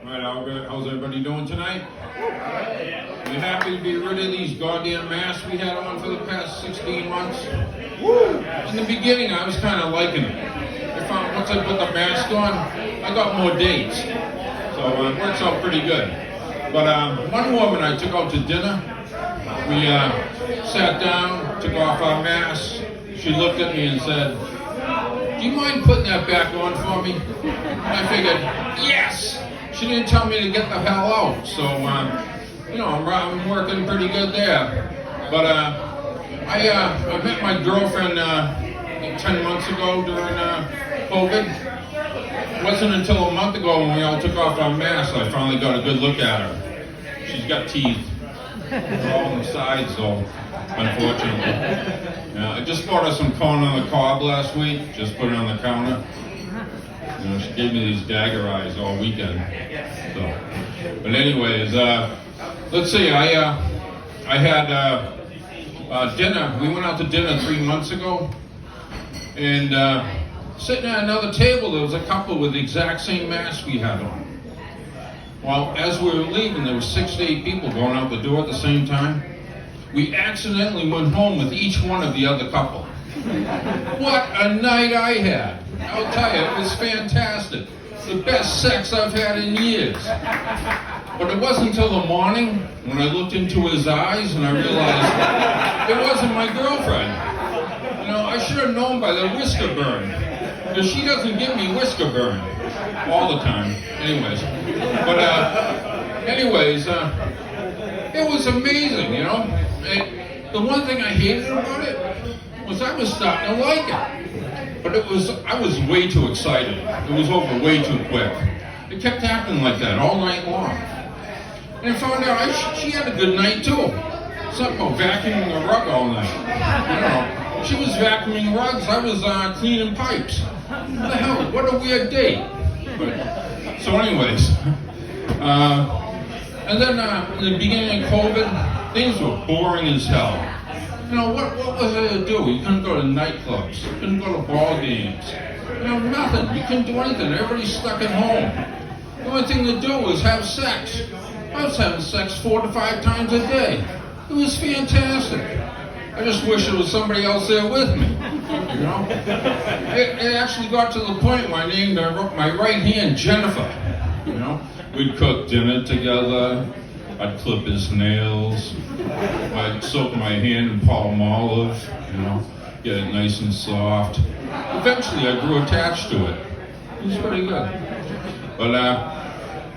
All right, Albert, how's everybody doing tonight? You happy to be rid of these goddamn masks we had on for the past 16 months? In the beginning, I was kind of liking it. I found once I put the mask on, I got more dates. So it works out pretty good. But one woman I took out to dinner, we sat down, took off our masks. She looked at me and said, "Do you mind putting that back on for me?" And I figured, yes! She didn't tell me to get the hell out, so I'm working pretty good there. But I met my girlfriend 10 months ago during COVID. It wasn't until a month ago when we all took off our masks I finally got a good look at her. She's got teeth. They're all on the sides, though, unfortunately. I just bought her some corn on the cob last week, just put it on the counter. She gave me these dagger eyes all weekend. So, but anyways, let's see. I had dinner. We went out to dinner 3 months ago, and sitting at another table, there was a couple with the exact same mask we had on. Well, as we were leaving, there were 6 to 8 people going out the door at the same time. We accidentally went home with each one of the other couple. What a night I had. I'll tell you, it was fantastic. The best sex I've had in years. But it wasn't until the morning when I looked into his eyes and I realized it wasn't my girlfriend. I should have known by the whisker burn. Because she doesn't give me whisker burn all the time. Anyways. But it was amazing, the one thing I hated about it was I was starting to like it. But I was way too excited. It was over way too quick. It kept happening like that all night long. And I found out she had a good night too. Something about vacuuming the rug all night. She was vacuuming rugs, I was cleaning pipes. What the hell, what a weird date. So anyways, and then in the beginning of COVID, things were boring as hell. What was there to do? You couldn't go to nightclubs. You couldn't go to ball games. Nothing. You couldn't do anything. Everybody's stuck at home. The only thing to do was have sex. I was having sex 4 to 5 times a day. It was fantastic. I just wish there was somebody else there with me. It actually got to the point where I named my right hand Jennifer. We'd cook dinner together. I'd clip his nails. I'd soak my hand in palm olive, get it nice and soft. Eventually, I grew attached to it. It was pretty good. But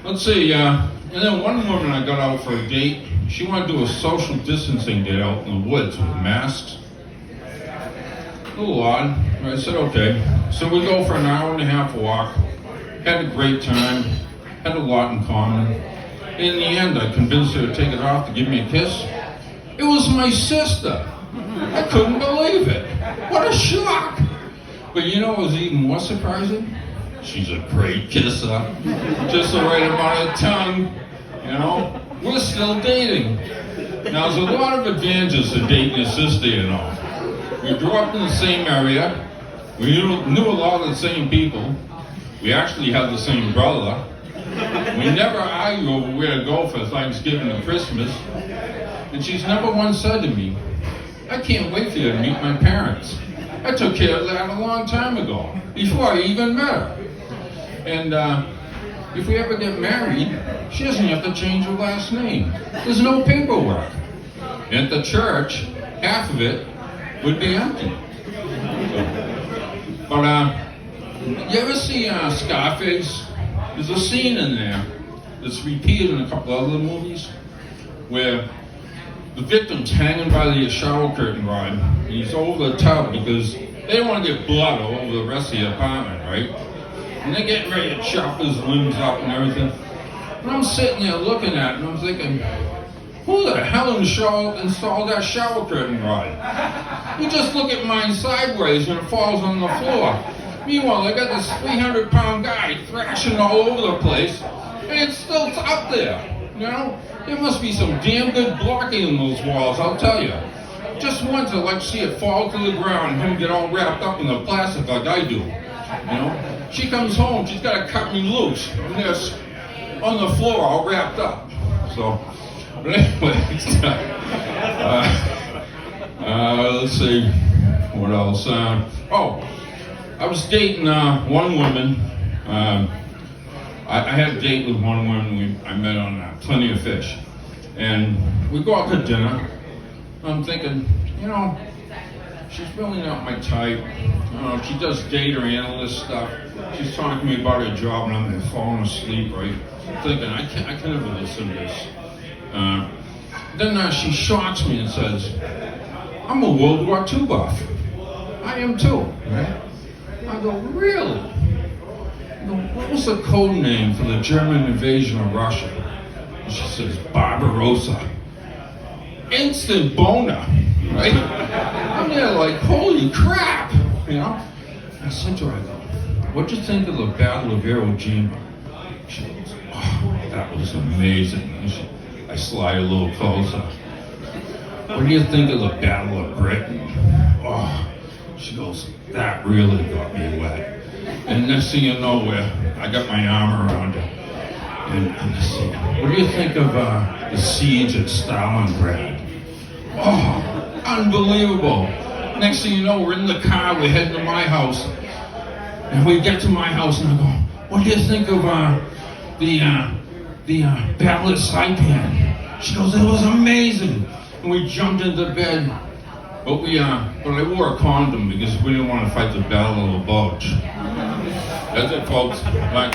let's see. And then one woman I got out for a date. She wanted to do a social distancing date out in the woods with masks. A little odd. I said, okay. So we go for an hour and a half walk. Had a great time. Had a lot in common. In the end, I convinced her to take it off to give me a kiss. It was my sister. I couldn't believe it. What a shock. But what was even more surprising? She's a great kisser. Just the right amount of tongue. We're still dating. Now, there's a lot of advantages to dating your sister, We grew up in the same area. We knew a lot of the same people. We actually had the same brother. We never argue over where to go for Thanksgiving and Christmas. And she's never once said to me, "I can't wait for you to meet my parents. I took care of that a long time ago, before I even met her." And if we ever get married, she doesn't have to change her last name. There's no paperwork. And at the church, half of it would be empty. But you ever see Scarface? There's a scene in there that's repeated in a couple other movies where the victim's hanging by the shower curtain rod and he's over the tub because they don't want to get blood all over the rest of the apartment, right? And they're getting ready to chop his limbs up and everything. And I'm sitting there looking at it and I'm thinking, who the hell installed that shower curtain rod? You just look at mine sideways and it falls on the floor. Meanwhile, they got this 300-pound guy thrashing all over the place, and it's still up there, There must be some damn good blocking in those walls, I'll tell you. Just once I'd like to see it fall to the ground and him get all wrapped up in the plastic like I do, She comes home, she's got to cut me loose. And there's on the floor, all wrapped up. So, but anyway, let's see, what else? I was dating one woman. I had a date with one woman I met on Plenty of Fish. And we go out to dinner. I'm thinking, she's really not my type. She does data analyst stuff. She's talking to me about her job, and I'm there falling asleep, right? Thinking, I can never listen to this. Then she shocks me and says, I'm a World War II buff. I am too. Right? I go, really? I go, what was the code name for the German invasion of Russia? And she says, Barbarossa. Instant boner, right? I'm there like, holy crap, I said to her, I go, what'd you think of the Battle of Iwo Jima? She goes, oh, that was amazing. And I slide a little closer. What do you think of the Battle of Britain? Oh, she goes, that really got me wet. And next thing you know, I got my arm around her. And I said, what do you think of the siege at Stalingrad? Oh, unbelievable. Next thing you know, we're in the car, we're heading to my house. And we get to my house and I go, what do you think of the Battle of Saipan? She goes, it was amazing. And we jumped into bed. But I wore a condom because we didn't want to fight the Battle of the Bulge. That's it, folks. Bye.